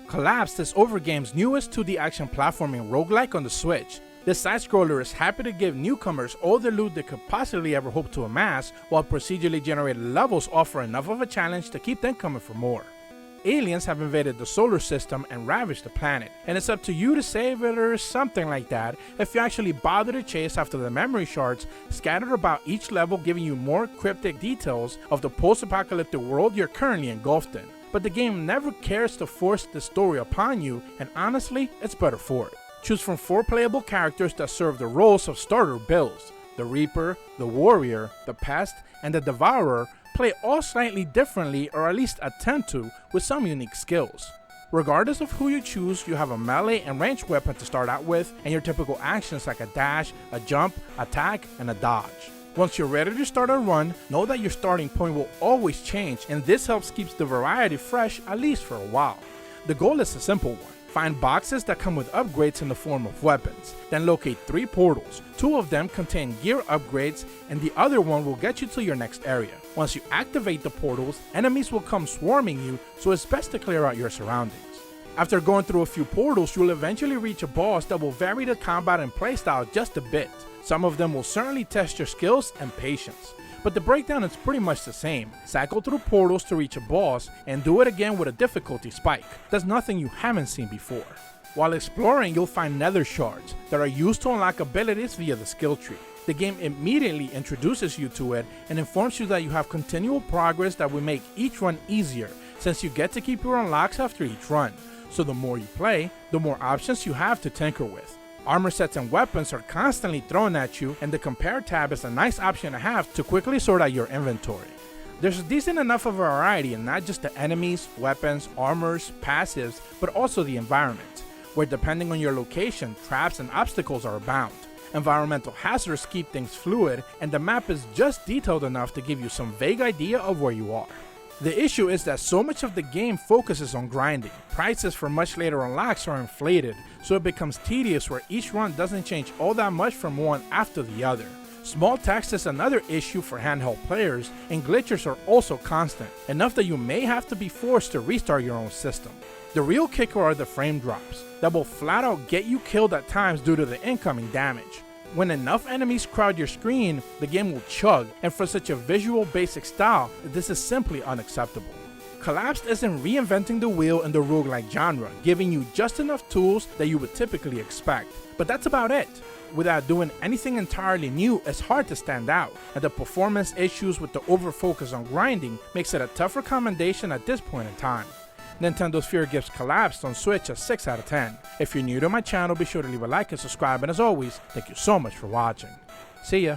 Collapsed is Overgame's newest 2D action platforming roguelike on the Switch. This side-scroller is happy to give newcomers all the loot they could possibly ever hope to amass, while procedurally generated levels offer enough of a challenge to keep them coming for more. Aliens have invaded the solar system and ravaged the planet, and it's up to you to save it or something like that if you actually bother to chase after the memory shards scattered about each level, giving you more cryptic details of the post-apocalyptic world you're currently engulfed in. But the game never cares to force the story upon you, and honestly, it's better for it. Choose from 4 playable characters that serve the roles of starter builds. The Reaper, the Warrior, the Pest, and the Devourer play all slightly differently, or at least attempt to, with some unique skills. Regardless of who you choose, you have a melee and ranged weapon to start out with, and your typical actions like a dash, a jump, attack, and a dodge. Once you're ready to start a run, know that your starting point will always change, and this helps keep the variety fresh at least for a while. The goal is a simple one. Find boxes that come with upgrades in the form of weapons. Then locate 3 portals. 2 of them contain gear upgrades, and the other one will get you to your next area. Once you activate the portals, enemies will come swarming you, so it's best to clear out your surroundings. After going through a few portals, you'll eventually reach a boss that will vary the combat and playstyle just a bit. Some of them will certainly test your skills and patience, but the breakdown is pretty much the same. Cycle through portals to reach a boss, and do it again with a difficulty spike. That's nothing you haven't seen before. While exploring, you'll find nether shards that are used to unlock abilities via the skill tree. The game immediately introduces you to it and informs you that you have continual progress that will make each run easier, since you get to keep your unlocks after each run. So the more you play, the more options you have to tinker with. Armor sets and weapons are constantly thrown at you, and the compare tab is a nice option to have to quickly sort out your inventory. There's a decent enough of a variety in not just the enemies, weapons, armors, passives, but also the environment, where depending on your location, traps and obstacles are abound. Environmental hazards keep things fluid, and the map is just detailed enough to give you some vague idea of where you are. The issue is that so much of the game focuses on grinding. Prices for much later unlocks are inflated, so it becomes tedious where each run doesn't change all that much from one after the other. Small text is another issue for handheld players, and glitches are also constant, enough that you may have to be forced to restart your own system. The real kicker are the frame drops, that will flat out get you killed at times due to the incoming damage. When enough enemies crowd your screen, the game will chug, and for such a visual basic style, this is simply unacceptable. Collapsed isn't reinventing the wheel in the roguelike genre, giving you just enough tools that you would typically expect, but that's about it. Without doing anything entirely new, it's hard to stand out, and the performance issues with the over-focus on grinding makes it a tough recommendation at this point in time. Nintendo's Fear gives Collapsed on Switch a 6 out of 10. If you're new to my channel, be sure to leave a like and subscribe, and as always, thank you so much for watching. See ya!